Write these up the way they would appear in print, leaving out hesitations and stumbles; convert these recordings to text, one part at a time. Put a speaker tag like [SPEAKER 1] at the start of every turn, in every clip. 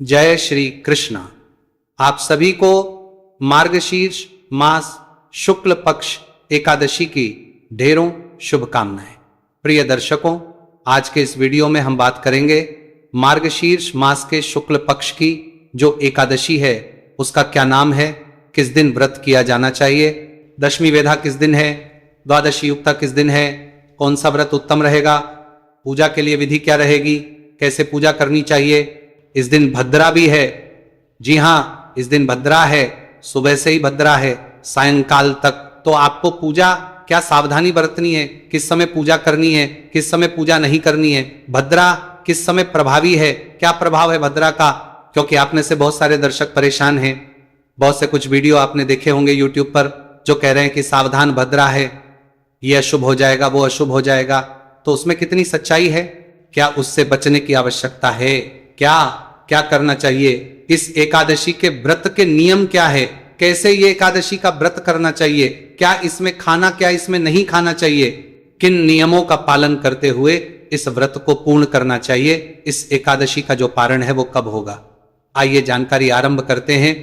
[SPEAKER 1] जय श्री कृष्णा। आप सभी को मार्गशीर्ष मास शुक्ल पक्ष एकादशी की ढेरों शुभकामनाएं। प्रिय दर्शकों, आज के इस वीडियो में हम बात करेंगे मार्गशीर्ष मास के शुक्ल पक्ष की जो एकादशी है उसका क्या नाम है, किस दिन व्रत किया जाना चाहिए, दशमी वेधा किस दिन है, द्वादशी युक्ता किस दिन है, कौन सा व्रत उत्तम रहेगा, पूजा के लिए विधि क्या रहेगी, कैसे पूजा करनी चाहिए। इस दिन भद्रा भी है। जी हां, इस दिन भद्रा है, सुबह से ही भद्रा है, सायंकाल तक। तो आपको पूजा क्या सावधानी बरतनी है, किस समय पूजा करनी है, किस समय पूजा नहीं करनी है, भद्रा किस समय प्रभावी है, क्या प्रभाव है भद्रा का। क्योंकि आप में से बहुत सारे दर्शक परेशान हैं, बहुत से कुछ वीडियो आपने देखे होंगे यूट्यूब पर जो कह रहे हैं कि सावधान भद्रा है, ये अशुभ हो जाएगा, वो अशुभ हो जाएगा। तो उसमें कितनी सच्चाई है, क्या उससे बचने की आवश्यकता है, क्या करना चाहिए, इस एकादशी के व्रत के नियम क्या है, कैसे ये एकादशी का व्रत करना चाहिए, क्या इसमें खाना क्या इसमें नहीं खाना चाहिए, किन नियमों का पालन करते हुए इस व्रत को पूर्ण करना चाहिए, इस एकादशी का जो पारण है वो कब होगा। आइए जानकारी आरंभ करते हैं।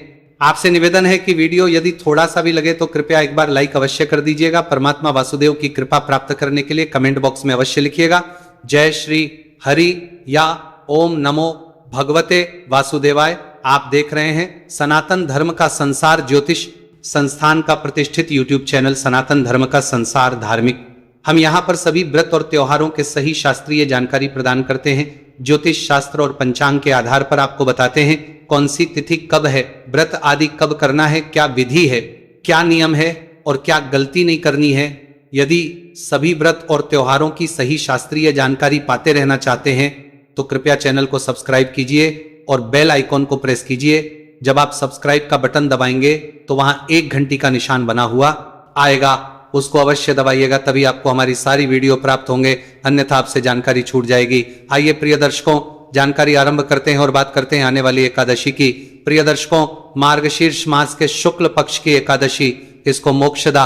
[SPEAKER 1] आपसे निवेदन है कि वीडियो यदि थोड़ा सा भी लगे तो कृपया एक बार लाइक अवश्य कर दीजिएगा। परमात्मा वासुदेव की कृपा प्राप्त करने के लिए कमेंट बॉक्स में अवश्य लिखिएगा जय श्री हरि या ओम नमो भगवते वासुदेवाय। आप देख रहे हैं सनातन धर्म का संसार ज्योतिष संस्थान का प्रतिष्ठित यूट्यूब चैनल सनातन धर्म का संसार धार्मिक। हम यहाँ पर सभी व्रत और त्योहारों के सही शास्त्रीय जानकारी प्रदान करते हैं। ज्योतिष शास्त्र और पंचांग के आधार पर आपको बताते हैं कौन सी तिथि कब है, व्रत आदि कब करना है, क्या विधि है, क्या नियम है और क्या गलती नहीं करनी है। यदि सभी व्रत और त्योहारों की सही शास्त्रीय जानकारी पाते रहना चाहते हैं तो कृपया चैनल को सब्सक्राइब कीजिए और बेल आइकॉन को प्रेस कीजिए। जब आप सब्सक्राइब का बटन दबाएंगे तो वहां एक घंटी का निशान बना हुआ आएगा, उसको अवश्य दबाइएगा, तभी आपको हमारी सारी वीडियो प्राप्त होंगे, अन्यथा आपसे जानकारी छूट जाएगी। आइए प्रिय दर्शकों, जानकारी आरंभ करते हैं और बात करते हैं आने वाली एकादशी की। प्रिय दर्शकों, मार्गशीर्ष मास के शुक्ल पक्ष की एकादशी, इसको मोक्षदा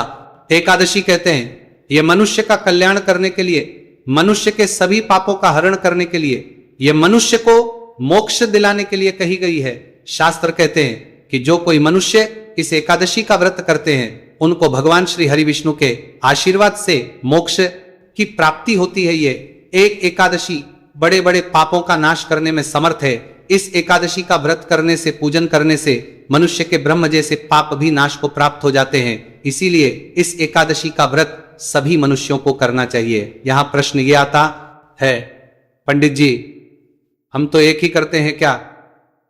[SPEAKER 1] एकादशी कहते हैं। यह मनुष्य का कल्याण करने के लिए, मनुष्य के सभी पापों का हरण करने के लिए, यह मनुष्य को मोक्ष दिलाने के लिए कही गई है। शास्त्र कहते हैं कि जो कोई मनुष्य इस एकादशी का व्रत करते हैं उनको भगवान श्री हरि विष्णु के आशीर्वाद से मोक्ष की प्राप्ति होती है। ये एक एकादशी बड़े बड़े पापों का नाश करने में समर्थ है। इस एकादशी का व्रत करने से, पूजन करने से मनुष्य के ब्रह्म जैसे पाप भी नाश को प्राप्त हो जाते हैं। इसीलिए इस एकादशी का व्रत सभी मनुष्यों को करना चाहिए। यहां प्रश्न ये आता है, पंडित जी हम तो एक ही करते हैं क्या,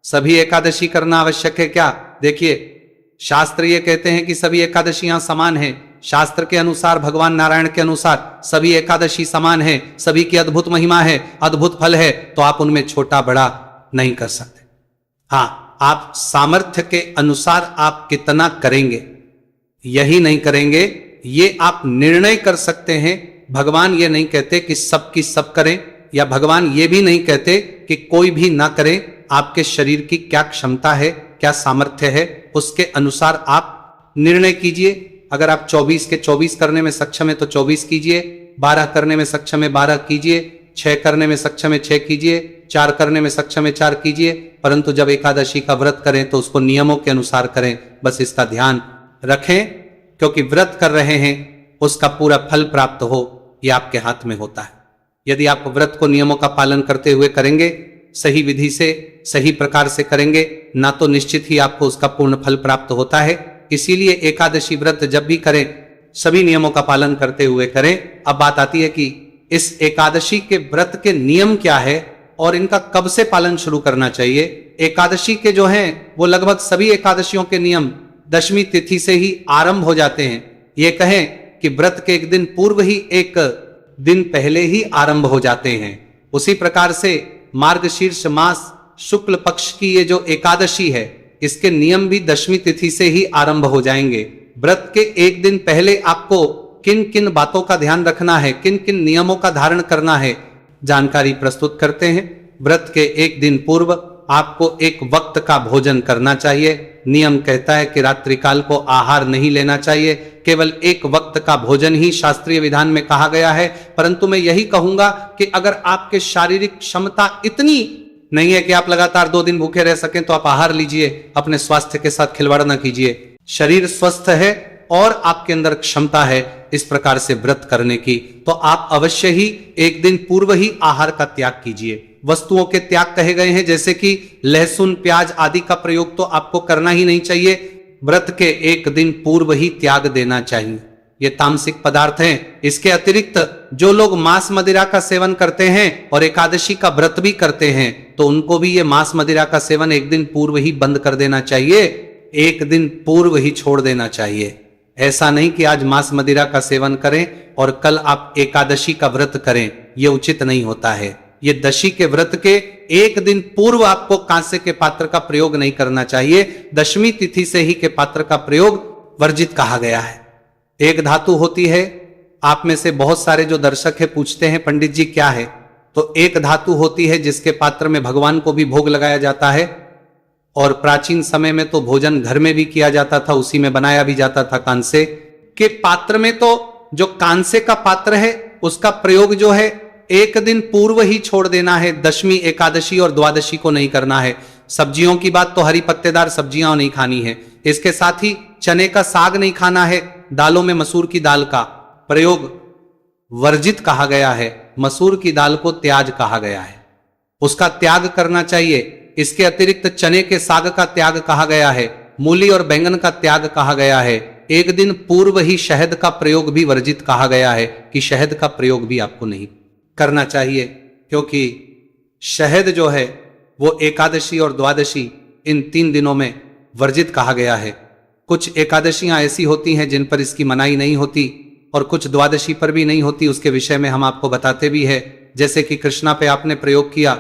[SPEAKER 1] सभी एकादशी करना आवश्यक है क्या। देखिए, शास्त्र ये कहते हैं कि सभी एकादशियां समान हैं। शास्त्र के अनुसार, भगवान नारायण के अनुसार सभी एकादशी समान है, सभी की अद्भुत महिमा है, अद्भुत फल है, तो आप उनमें छोटा बड़ा नहीं कर सकते। हाँ, आप सामर्थ्य के अनुसार आप कितना करेंगे, यही नहीं करेंगे, ये आप निर्णय कर सकते हैं। भगवान ये नहीं कहते कि सबकी सब करें, या भगवान ये भी नहीं कहते कि कोई भी ना करे। आपके शरीर की क्या क्षमता है, क्या सामर्थ्य है, उसके अनुसार आप निर्णय कीजिए। अगर आप 24 के 24 करने में सक्षम है तो 24 कीजिए, 12 करने में सक्षम है 12 कीजिए, 6 करने में सक्षम है 6 कीजिए, 4 करने में सक्षम है 4 कीजिए। परंतु जब एकादशी का व्रत करें तो उसको नियमों के अनुसार करें, बस इसका ध्यान रखें। क्योंकि व्रत कर रहे हैं उसका पूरा फल प्राप्त हो यह आपके हाथ में होता है। यदि आप व्रत को नियमों का पालन करते हुए करेंगे, सही विधि से, सही प्रकार से करेंगे ना, तो निश्चित ही आपको उसका पूर्ण फल प्राप्त होता है। इसीलिए एकादशी व्रत जब भी करें सभी नियमों का पालन करते हुए करें। अब बात आती है कि इस एकादशी के व्रत के नियम क्या है और इनका कब से पालन शुरू करना चाहिए। एकादशी के जो हैं वो लगभग सभी एकादशियों के नियम दशमी तिथि से ही आरंभ हो जाते हैं। ये कहें कि व्रत के एक दिन पूर्व ही, एक दिन पहले ही आरंभ हो जाते हैं। उसी प्रकार से मार्गशीर्ष मास शुक्ल पक्ष की ये जो एकादशी है इसके नियम भी दशमी तिथि से ही आरंभ हो जाएंगे। व्रत के एक दिन पहले आपको किन किन बातों का ध्यान रखना है, किन किन नियमों का धारण करना है, जानकारी प्रस्तुत करते हैं। व्रत के एक दिन पूर्व आपको एक वक्त का भोजन करना चाहिए। नियम कहता है कि रात्रिकाल को आहार नहीं लेना चाहिए, केवल एक वक्त का भोजन ही शास्त्रीय विधान में कहा गया है। परंतु मैं यही कहूंगा कि अगर आपके शारीरिक क्षमता इतनी नहीं है कि आप लगातार 2 दिन भूखे रह सकें तो आप आहार लीजिए, अपने स्वास्थ्य के साथ खिलवाड़ ना कीजिए। शरीर स्वस्थ है और आपके अंदर क्षमता है इस प्रकार से व्रत करने की, तो आप अवश्य ही एक दिन पूर्व ही आहार का त्याग कीजिए। वस्तुओं के त्याग कहे गए हैं, जैसे कि लहसुन, प्याज आदि का प्रयोग तो आपको करना ही नहीं चाहिए, व्रत के एक दिन पूर्व ही त्याग देना चाहिए। ये तामसिक पदार्थ हैं। इसके अतिरिक्त जो लोग मांस मदिरा का सेवन करते हैं और एकादशी का व्रत भी करते हैं, तो उनको भी ये मांस मदिरा का सेवन एक दिन पूर्व ही बंद कर देना चाहिए, एक दिन पूर्व ही छोड़ देना चाहिए। ऐसा नहीं कि आज मांस मदिरा का सेवन करें और कल आप एकादशी का व्रत करें, यह उचित नहीं होता है। ये दशी के व्रत के एक दिन पूर्व आपको कांसे के पात्र का प्रयोग नहीं करना चाहिए। दशमी तिथि से ही के पात्र का प्रयोग वर्जित कहा गया है। एक धातु होती है, आप में से बहुत सारे जो दर्शक है पूछते हैं पंडित जी क्या है, तो एक धातु होती है जिसके पात्र में भगवान को भी भोग लगाया जाता है, और प्राचीन समय में तो भोजन घर में भी किया जाता था, उसी में बनाया भी जाता था। कांसे के पात्र में तो जो कांसे का पात्र है उसका प्रयोग जो है एक दिन पूर्व ही छोड़ देना है, दशमी, एकादशी और द्वादशी को नहीं करना है। सब्जियों की बात तो हरी पत्तेदार सब्जियां नहीं खानी है, इसके साथ ही चने का साग नहीं खाना है, दालों में मसूर की दाल का प्रयोग वर्जित कहा गया है, मसूर की दाल को त्याज कहा गया है, उसका त्याग करना चाहिए। इसके अतिरिक्त चने के साग का त्याग कहा गया है, मूली और बैंगन का त्याग कहा गया है। एक दिन पूर्व ही शहद का प्रयोग भी वर्जित कहा गया है कि शहद का प्रयोग भी आपको नहीं करना चाहिए, क्योंकि शहद जो है वो एकादशी और द्वादशी इन 3 दिनों में वर्जित कहा गया है। कुछ एकादशियां ऐसी होती हैं जिन पर इसकी मनाही नहीं होती और कुछ द्वादशी पर भी नहीं होती, उसके विषय में हम आपको बताते भी है, जैसे कि कृष्णा पे आपने प्रयोग किया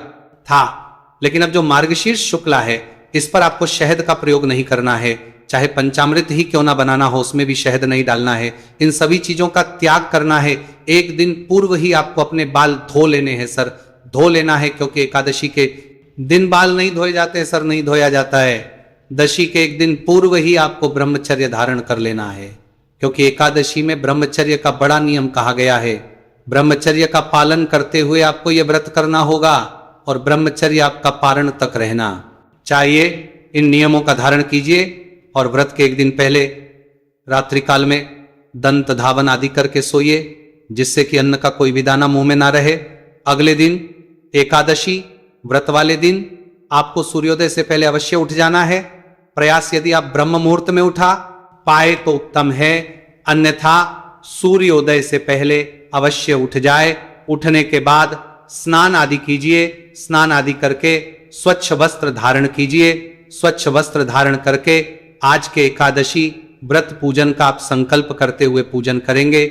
[SPEAKER 1] था। लेकिन अब जो मार्गशीर्ष शुक्ला है इस पर आपको शहद का प्रयोग नहीं करना है, चाहे पंचामृत ही क्यों ना बनाना हो उसमें भी शहद नहीं डालना है। इन सभी चीजों का त्याग करना है। एक दिन पूर्व ही आपको अपने बाल धो लेने हैं, सर धो लेना है, क्योंकि एकादशी के दिन बाल नहीं धोए जाते, सर नहीं धोया जाता है। दशी के एक दिन पूर्व ही आपको ब्रह्मचर्य धारण कर लेना है, क्योंकि एकादशी में ब्रह्मचर्य का बड़ा नियम कहा गया है। ब्रह्मचर्य का पालन करते हुए आपको यह व्रत करना होगा और ब्रह्मचर्य आपका पारण तक रहना चाहिए। इन नियमों का धारण कीजिए और व्रत के एक दिन पहले रात्रि काल में दंत धावन आदि करके सोइए, जिससे कि अन्न का कोई भी दाना मुंह में ना रहे। अगले दिन एकादशी व्रत वाले दिन आपको सूर्योदय से पहले अवश्य उठ जाना है। प्रयास यदि आप ब्रह्म मुहूर्त में उठा पाए तो उत्तम है, अन्यथा सूर्योदय से पहले अवश्य उठ जाए। उठने के बाद स्नान आदि कीजिए, स्नान आदि करके स्वच्छ वस्त्र धारण कीजिए। स्वच्छ वस्त्र धारण करके आज के एकादशी व्रत पूजन का आप संकल्प करते हुए पूजन करेंगे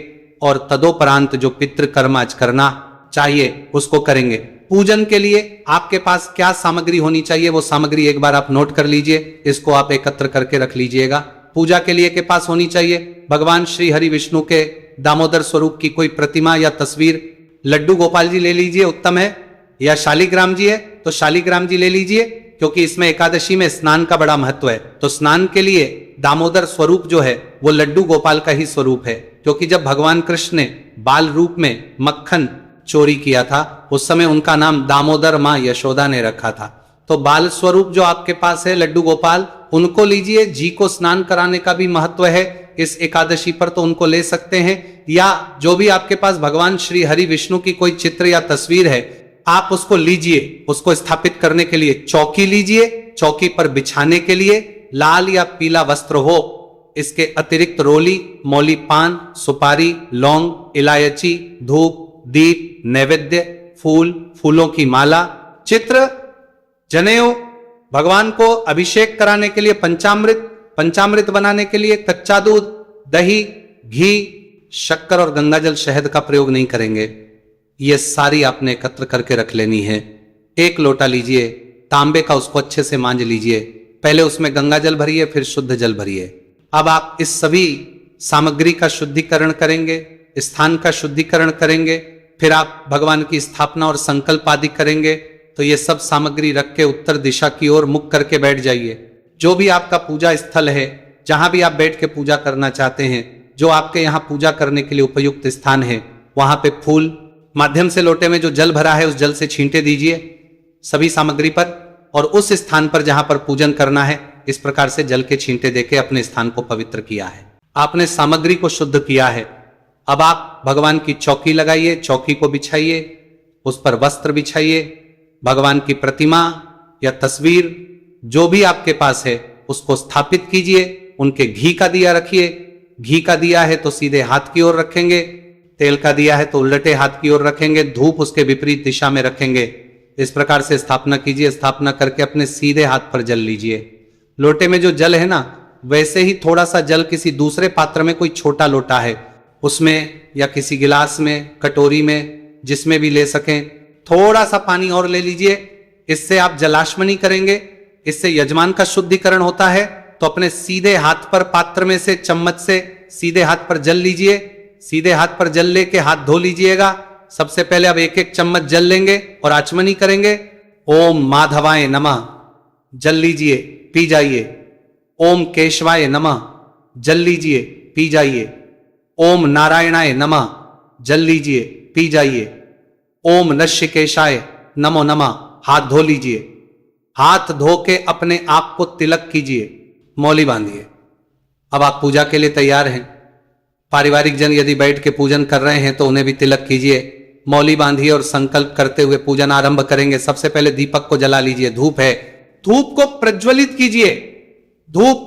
[SPEAKER 1] और तदोपरांत जो पितृ कर्म आज करना चाहिए उसको करेंगे। पूजन के लिए आपके पास क्या सामग्री होनी चाहिए वो सामग्री एक बार आप नोट कर लीजिए, इसको आप एकत्र करके रख लीजिएगा। पूजा के लिए के पास होनी चाहिए भगवान श्री हरि विष्णु के दामोदर स्वरूप की कोई प्रतिमा या तस्वीर। लड्डू गोपाल जी ले लीजिए, उत्तम है, या शालिग्राम जी है तो शालिग्राम जी ले लीजिए, क्योंकि इसमें एकादशी में स्नान का बड़ा महत्व है। तो स्नान के लिए दामोदर स्वरूप जो है वो लड्डू गोपाल का ही स्वरूप है, क्योंकि जब भगवान कृष्ण ने बाल रूप में मक्खन चोरी किया था उस समय उनका नाम दामोदर मां यशोदा ने रखा था। तो बाल स्वरूप जो आपके पास है लड्डू गोपाल, उनको लीजिए। जी को स्नान कराने का भी महत्व है इस एकादशी पर, तो उनको ले सकते हैं, या जो भी आपके पास भगवान श्री हरि विष्णु की कोई चित्र या तस्वीर है आप उसको लीजिए। उसको स्थापित करने के लिए चौकी लीजिए, चौकी पर बिछाने के लिए लाल या पीला वस्त्र हो। इसके अतिरिक्त रोली, मौली, पान, सुपारी, लौंग, इलायची, धूप, दीप, नैवेद्य, फूल, फूलों की माला, चित्र, जनेऊ, भगवान को अभिषेक कराने के लिए पंचामृत, पंचामृत बनाने के लिए कच्चा दूध, दही, घी, शक्कर और गंगाजल, शहद का प्रयोग नहीं करेंगे। ये सारी आपने एकत्र करके रख लेनी है। एक लोटा लीजिए तांबे का, उसको अच्छे से मांज लीजिए। पहले उसमें गंगाजल भरिए, फिर शुद्ध जल भरिए। अब आप इस सभी सामग्री का शुद्धिकरण करेंगे, स्थान का शुद्धिकरण करेंगे, फिर आप भगवान की स्थापना और संकल्प आदि करेंगे। तो ये सब सामग्री रख के उत्तर दिशा की ओर मुख करके बैठ जाइए। जो भी आपका पूजा स्थल है, जहां भी आप बैठ के पूजा करना चाहते हैं, जो आपके यहाँ पूजा करने के लिए उपयुक्त स्थान है, वहां पे फूल, माध्यम से लोटे में जो जल भरा है उस जल से छींटे दीजिए सभी सामग्री पर और उस स्थान पर जहां पर पूजन करना है इस प्रकार से जल के छींटे देके अपने स्थान को पवित्र किया है। आपने सामग्री को शुद्ध किया है। अब आप भगवान की चौकी लगाइए, चौकी को बिछाइए, उस पर वस्त्र बिछाइए, भगवान की प्रतिमा या तस्वीर जो भी आपके पास है उसको स्थापित कीजिए। उनके घी का दिया रखिए। घी का दिया है तो सीधे हाथ की ओर रखेंगे, तेल का दिया है तो उल्टे हाथ की ओर रखेंगे, धूप उसके विपरीत दिशा में रखेंगे। इस प्रकार से स्थापना कीजिए। स्थापना करके अपने सीधे हाथ पर जल लीजिए। लोटे में जो जल है ना, वैसे ही थोड़ा सा जल किसी दूसरे पात्र में, कोई छोटा लोटा है उसमें या किसी गिलास में, कटोरी में, जिसमें भी ले सकें, थोड़ा सा पानी और ले लीजिए। इससे आप जलाशमनी करेंगे, इससे यजमान का शुद्धिकरण होता है। तो अपने सीधे हाथ पर पात्र में से चम्मच से सीधे हाथ पर जल लीजिए। सीधे हाथ पर जल लेके हाथ धो लीजिएगा। सबसे पहले अब एक एक चम्मच जल लेंगे और आचमनी करेंगे। ओम माधवाय नमः, जल लीजिए, पी जाइए। ओम केशवाय नमः, जल लीजिए, पी जाइए। ओम नारायणाय नमः, जल लीजिए, पी जाइए। ओम नश्यकेशाय नमो नमः, हाथ धो लीजिए। हाथ धो के अपने आप को तिलक कीजिए, मौली बांधिए। अब आप पूजा के लिए तैयार हैं। पारिवारिक जन यदि बैठ के पूजन कर रहे हैं तो उन्हें भी तिलक कीजिए, मौली बांधिए और संकल्प करते हुए पूजन आरंभ करेंगे। सबसे पहले दीपक को जला लीजिए। धूप है, धूप को प्रज्वलित कीजिए। धूप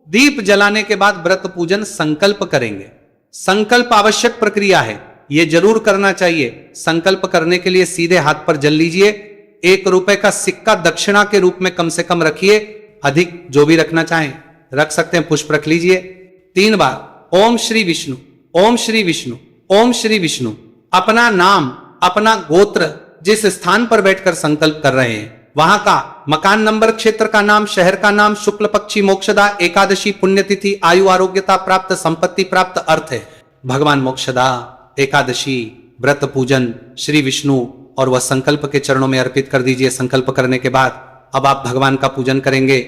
[SPEAKER 1] दीप जलाने के बाद व्रत पूजन संकल्प करेंगे। संकल्प आवश्यक प्रक्रिया है, यह जरूर करना चाहिए। संकल्प करने के लिए सीधे हाथ पर जल लीजिए। 1 रुपए का सिक्का दक्षिणा के रूप में कम से कम रखिए, अधिक जो भी रखना चाहें रख सकते हैं। पुष्प रख लीजिए। 3 बार ओम श्री विष्णु, ओम श्री विष्णु, ओम श्री विष्णु। अपना नाम, अपना गोत्र, जिस स्थान पर बैठकर संकल्प कर रहे हैं वहां का मकान नंबर, क्षेत्र का नाम, शहर का नाम, शुक्ल पक्षी, मोक्षदा, एकादशी, पुण्यतिथि, आयु, आरोग्यता प्राप्त, संपत्ति प्राप्त, अर्थ है भगवान मोक्षदा, एकादशी, व्रत पूजन, श्री विष्णु, और वह संकल्प के चरणों में अर्पित कर दीजिए। संकल्प करने के बाद अब आप भगवान का पूजन करेंगे।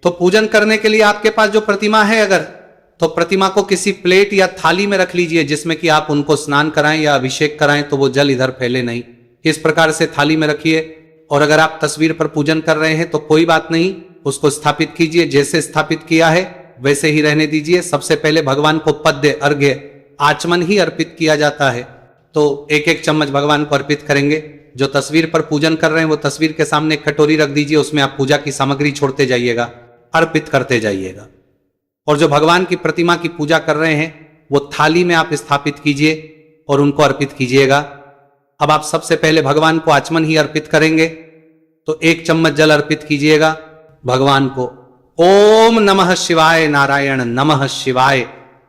[SPEAKER 1] तो पूजन करने के लिए आपके पास जो प्रतिमा है अगर, तो प्रतिमा को किसी प्लेट या थाली में रख लीजिए जिसमें कि आप उनको स्नान कराएं या अभिषेक कराएं तो वो जल इधर फैले नहीं। इस प्रकार से थाली में रखिए। और अगर आप तस्वीर पर पूजन कर रहे हैं तो कोई बात नहीं, उसको स्थापित कीजिए। जैसे स्थापित किया है वैसे ही रहने दीजिए। सबसे पहले भगवान को पद्य, अर्घ्य, आचमन ही अर्पित किया जाता है। तो एक एक चम्मच भगवान को अर्पित करेंगे। जो तस्वीर पर पूजन कर रहे हैं वो तस्वीर के सामने एक कटोरी रख दीजिए, उसमें आप पूजा की सामग्री छोड़ते जाइएगा, अर्पित करते जाइएगा। और जो भगवान की प्रतिमा की पूजा कर रहे हैं वो थाली में आप स्थापित कीजिए और उनको अर्पित कीजिएगा। अब आप सबसे पहले भगवान को आचमन ही अर्पित करेंगे। तो 1 चम्मच जल अर्पित कीजिएगा भगवान को। ओम नमः शिवाय नारायण नमः शिवाय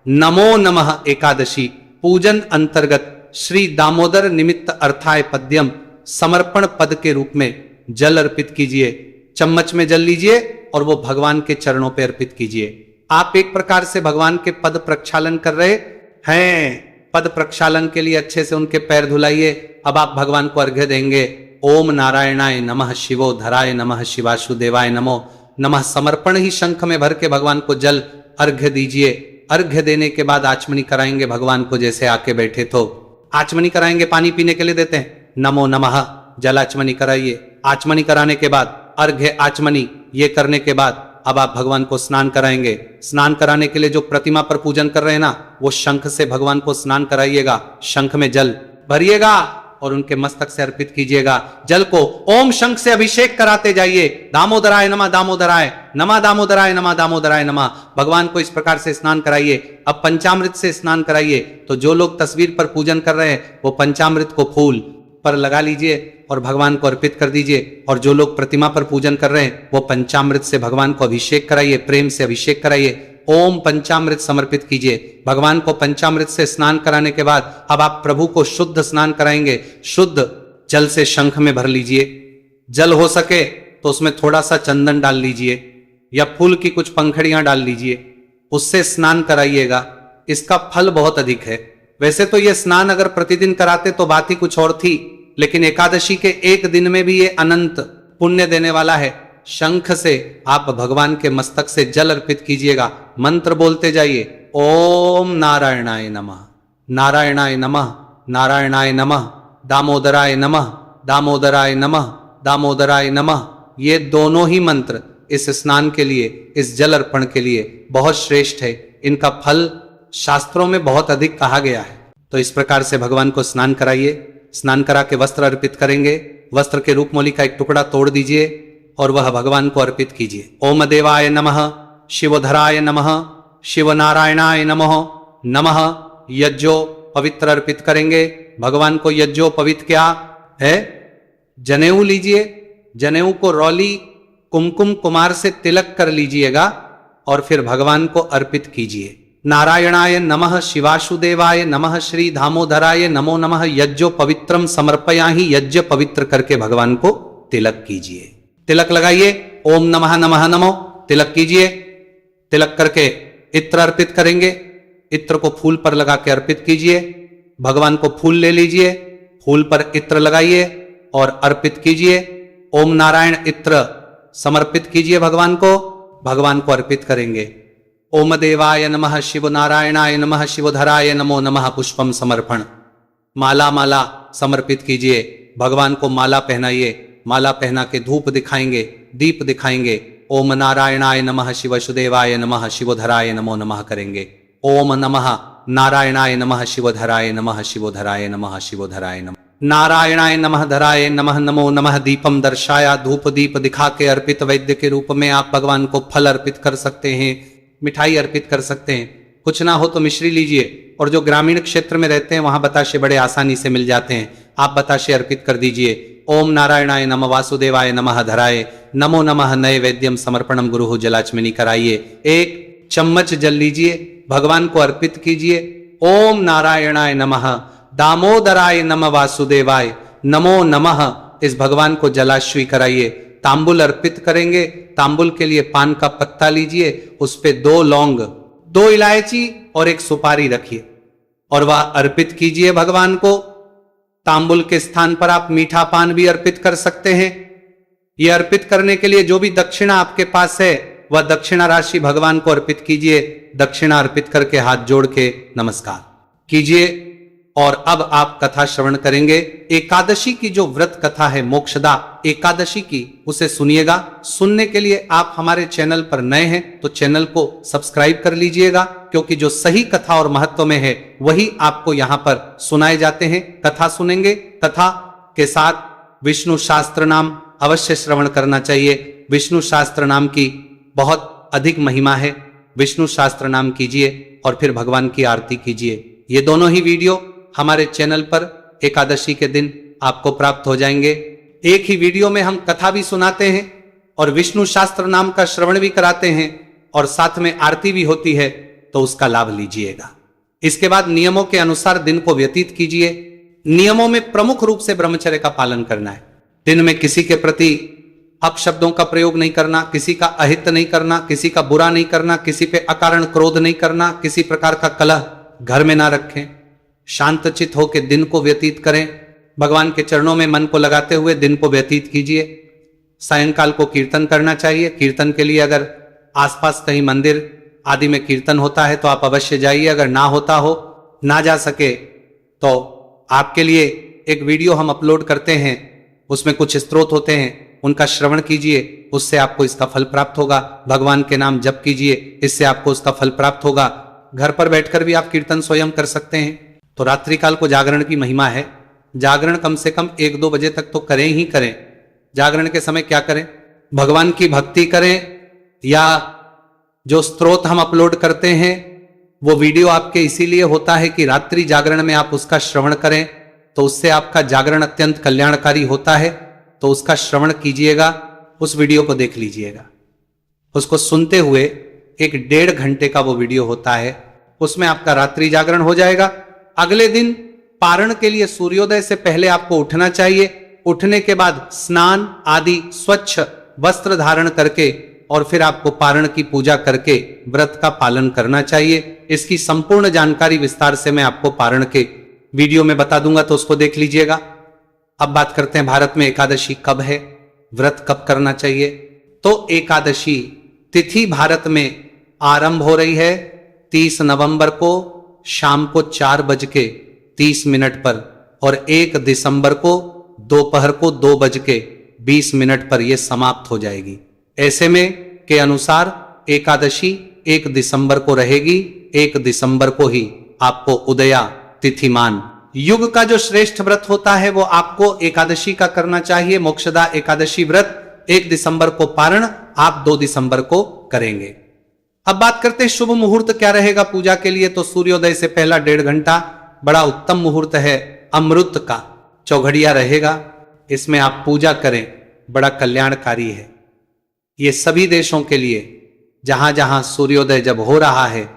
[SPEAKER 1] नमो नमः एकादशी पूजन अंतर्गत श्री दामोदर निमित्त अर्थाय पद्यम समर्पण पद के रूप में जल अर्पित कीजिए। चम्मच में जल लीजिए और वो भगवान के चरणों पर अर्पित कीजिए। आप एक प्रकार से भगवान के पद प्रक्षालन कर रहे हैं। पद प्रक्षालन के लिए अच्छे से उनके पैर धुलाइए। अब आप भगवान को अर्घ्य देंगे। ओम नारायणाय नमः, शिवो धराय नमः, शिवासुदेवाय नमो नमः। समर्पण ही शंख में भर के भगवान को जल अर्घ्य दीजिए। अर्घ्य देने के बाद आचमनी कराएंगे भगवान को। जैसे आके बैठे तो आचमनी कराएंगे, पानी पीने के लिए देते हैं, नमो नमः, जल आचमनी कराइए। आचमनी कराने के बाद अर्घ्य आचमनी ये करने के बाद अब आप भगवान को स्नान कराएंगे। स्नान कराने के लिए जो प्रतिमा पर पूजन कर रहे हैं ना, वो शंख से भगवान को स्नान कराइएगा। शंख में जल भरिएगा और उनके मस्तक से अर्पित कीजिएगा। जल को ओम शंख से अभिषेक कराते जाइए। दामोदराय नमः, दामोदराय नमः, दामोदराय नमः, दामोदराय नमः। भगवान को इस प्रकार से स्नान कराइए। अब पंचामृत से स्नान कराइए। तो जो लोग तस्वीर पर पूजन कर रहे हैं वो पंचामृत को फूल पर लगा लीजिए और भगवान को अर्पित कर दीजिए। और जो लोग प्रतिमा पर पूजन कर रहे हैं वो पंचामृत से भगवान को अभिषेक कराइए, प्रेम से अभिषेक कराइए। ओम पंचामृत समर्पित कीजिए। भगवान को पंचामृत से स्नान कराने के बाद अब आप प्रभु को शुद्ध स्नान कराएंगे। शुद्ध जल से शंख में भर लीजिए। जल हो सके तो उसमें थोड़ा सा चंदन डाल लीजिए या फूल की कुछ पंखड़ियां डाल लीजिए, उससे स्नान कराइएगा। इसका फल बहुत अधिक है। वैसे तो यह स्नान अगर प्रतिदिन कराते तो बात ही कुछ और थी, लेकिन एकादशी के एक दिन में भी ये अनंत पुण्य देने वाला है। शंख से आप भगवान के मस्तक से जल अर्पित कीजिएगा। मंत्र बोलते जाइए। ओम नारायणाय नमः, नारायणाय नमः, नारायणाय नमः, दामोदराय नमः, दामोदराय नमः, दामोदराय नमः, ये दोनों ही मंत्र इस स्नान के लिए, इस जल अर्पण के लिए बहुत श्रेष्ठ है। इनका फल शास्त्रों में बहुत अधिक कहा गया है। तो इस प्रकार से भगवान को स्नान कराइए। स्नान करा के वस्त्र अर्पित करेंगे। वस्त्र के रूपमौली का एक टुकड़ा तोड़ दीजिए और वह भगवान को अर्पित कीजिए। ओम देवाय नमः, शिवधराय नमः, शिवनारायणाय नमः नमः। यज्जो पवित्र अर्पित करेंगे भगवान को। यज्जो पवित्र क्या है? जनेऊ लीजिए। जनेऊ को रौली कुमकुम कुमार से तिलक कर लीजिएगा और फिर भगवान को अर्पित कीजिए। नारायणाय नमः, शिवासुदेवाय नमः, श्री दामोदराय नमो नमः। यज्जो पवित्रम समर्पयाहि, यज्ञ पवित्र करके भगवान को तिलक कीजिए। तिलक लगाइए। ओम नमः नमः नमो, तिलक कीजिए। तिलक करके इत्र अर्पित करेंगे। इत्र को फूल पर लगा के अर्पित कीजिए। भगवान को फूल ले लीजिए, फूल पर इत्र लगाइए और अर्पित कीजिए। ओम नारायण इत्र समर्पित कीजिए भगवान को अर्पित करेंगे। ओम देवाय नमः, शिव नारायणाय नमः, शिवधराय नमो नमः। पुष्पम समर्पण, माला समर्पित कीजिए। भगवान को माला पहनाइए। माला पहना के धूप दिखाएंगे, दीप दिखाएंगे। ओम नारायणाय नमः, शिवसुदेवाय नमः, शिवधराय नमो नमः करेंगे। ओम नमः नारायणाय नमः, शिवधराय नमः, शिवधराय नमः, शिवधराय नमः, नारायणाय नमः, धराय नमः, नमो नमः। दीपम दर्शाया, धूप दीप दिखा के अर्पित वैद्य के रूप में आप भगवान को फल अर्पित कर सकते हैं, मिठाई अर्पित कर सकते हैं। कुछ ना हो तो मिश्री लीजिए। और जो ग्रामीण क्षेत्र में रहते हैं वहां बताशे बड़े आसानी से मिल जाते हैं, आप बताशे अर्पित कर दीजिए। ओम नारायणाय नमः, वासुदेवाय नमः, धराय नमो नमः। नए वैद्यम समर्पणम गुरुः जलाचमनी कराइए। एक चम्मच जल लीजिए, भगवान को अर्पित कीजिए। ओम नारायणाय नमः, दामोदराय नमः, वासुदेवाय नमो नमः। इस भगवान को जलाश्वी कराइए। तांबुल अर्पित करेंगे। तांबुल के लिए पान का पत्ता लीजिए, उस पे 2 लौंग, 2 इलायची और 1 सुपारी रखिए और वह अर्पित कीजिए भगवान को। तांबुल के स्थान पर आप मीठा पान भी अर्पित कर सकते हैं। यह अर्पित करने के लिए जो भी दक्षिणा आपके पास है वह दक्षिणा राशि भगवान को अर्पित कीजिए। दक्षिणा अर्पित करके हाथ जोड़ के नमस्कार कीजिए। और अब आप कथा श्रवण करेंगे। एकादशी की जो व्रत कथा है, मोक्षदा एकादशी की, उसे सुनिएगा। सुनने के लिए आप हमारे चैनल पर नए हैं तो चैनल को सब्सक्राइब कर लीजिएगा, क्योंकि जो सही कथा और महत्व में है वही आपको यहाँ पर सुनाए जाते हैं। कथा सुनेंगे, कथा के साथ विष्णु शास्त्र नाम अवश्य श्रवण करना चाहिए। विष्णु शास्त्र नाम की बहुत अधिक महिमा है। विष्णु शास्त्र नाम कीजिए और फिर भगवान की आरती कीजिए। ये दोनों ही वीडियो हमारे चैनल पर एकादशी के दिन आपको प्राप्त हो जाएंगे। एक ही वीडियो में हम कथा भी सुनाते हैं और विष्णु शास्त्र नाम का श्रवण भी कराते हैं और साथ में आरती भी होती है, तो उसका लाभ लीजिएगा। इसके बाद नियमों के अनुसार दिन को व्यतीत कीजिए। नियमों में प्रमुख रूप से ब्रह्मचर्य का पालन करना है। दिन में किसी के प्रति अपशब्दों का प्रयोग नहीं करना, किसी का अहित नहीं करना, किसी का बुरा नहीं करना, किसी पे अकारण क्रोध नहीं करना, किसी प्रकार का कलह घर में ना रखें। शांतचित होकर दिन को व्यतीत करें। भगवान के चरणों में मन को लगाते हुए दिन को व्यतीत कीजिए। सायंकाल को कीर्तन करना चाहिए। कीर्तन के लिए अगर आसपास कहीं मंदिर आदि में कीर्तन होता है तो आप अवश्य जाइए। अगर ना होता हो, ना जा सके, तो आपके लिए एक वीडियो हम अपलोड करते हैं, उसमें कुछ स्तोत्र होते हैं, उनका श्रवण कीजिए, उससे आपको इसका फल प्राप्त होगा। भगवान के नाम जप कीजिए, इससे आपको उसका फल प्राप्त होगा। घर पर बैठकर भी आप कीर्तन स्वयं कर सकते हैं। तो रात्रि काल को जागरण की महिमा है। जागरण कम से कम 1-2 बजे तक तो करें ही करें। जागरण के समय क्या करें? भगवान की भक्ति करें, या जो स्तोत्र हम अपलोड करते हैं वो वीडियो आपके इसीलिए होता है कि रात्रि जागरण में आप उसका श्रवण करें, तो उससे आपका जागरण अत्यंत कल्याणकारी होता है। तो उसका श्रवण कीजिएगा, उस वीडियो को देख लीजिएगा। उसको सुनते हुए 1-1.5 घंटे का वो वीडियो होता है, उसमें आपका रात्रि जागरण हो जाएगा। अगले दिन पारण के लिए सूर्योदय से पहले आपको उठना चाहिए। उठने के बाद स्नान आदि स्वच्छ वस्त्र धारण करके और फिर आपको पारण की पूजा करके व्रत का पालन करना चाहिए। इसकी संपूर्ण जानकारी विस्तार से मैं आपको पारण के वीडियो में बता दूंगा, तो उसको देख लीजिएगा। अब बात करते हैं भारत में एकादशी कब है, व्रत कब करना चाहिए। तो एकादशी तिथि भारत में आरंभ हो रही है 30 नवंबर को शाम को 4:30 पर और 1 दिसंबर को दोपहर को 2 20 मिनट पर यह समाप्त हो जाएगी। ऐसे में के अनुसार एकादशी 1 दिसंबर को रहेगी। 1 दिसंबर को ही आपको उदया तिथिमान युग का जो श्रेष्ठ व्रत होता है वो आपको एकादशी का करना चाहिए। मोक्षदा एकादशी व्रत 1 दिसंबर को पारण आप 2 दिसंबर को करेंगे। अब बात करते हैं शुभ मुहूर्त क्या रहेगा पूजा के लिए। तो सूर्योदय से पहला 1.5 घंटा बड़ा उत्तम मुहूर्त है। अमृत का चौघड़िया रहेगा, इसमें आप पूजा करें, बड़ा कल्याणकारी है। ये सभी देशों के लिए जहां जहां सूर्योदय जब हो रहा है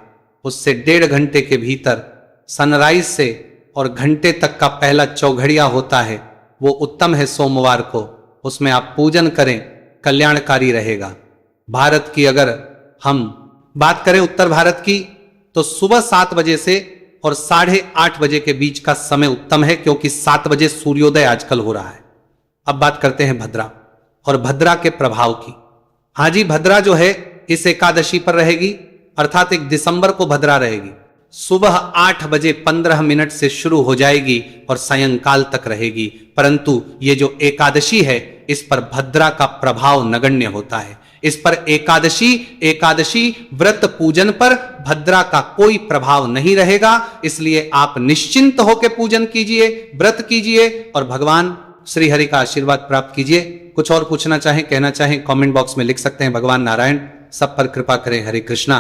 [SPEAKER 1] उससे 1.5 घंटे के भीतर सनराइज से और घंटे तक का पहला चौघड़िया होता है, वो उत्तम है सोमवार को, उसमें आप पूजन करें, कल्याणकारी रहेगा। भारत की अगर हम बात करें उत्तर भारत की तो सुबह 7 बजे से और 8:30 बजे के बीच का समय उत्तम है, क्योंकि 7 बजे सूर्योदय आजकल हो रहा है। अब बात करते हैं भद्रा और भद्रा के प्रभाव की। हाँ जी, भद्रा जो है इस एकादशी पर रहेगी, अर्थात 1 दिसंबर को भद्रा रहेगी। सुबह 8 बजे 15 मिनट से शुरू हो जाएगी और सायंकाल तक रहेगी। परंतु ये जो एकादशी है इस पर भद्रा का प्रभाव नगण्य होता है। इस पर एकादशी व्रत पूजन पर भद्रा का कोई प्रभाव नहीं रहेगा। इसलिए आप निश्चिंत होकर पूजन कीजिए, व्रत कीजिए और भगवान श्री हरि का आशीर्वाद प्राप्त कीजिए। कुछ और पूछना चाहें, कहना चाहें, कमेंट बॉक्स में लिख सकते हैं। भगवान नारायण सब पर कृपा करें। हरे कृष्णा।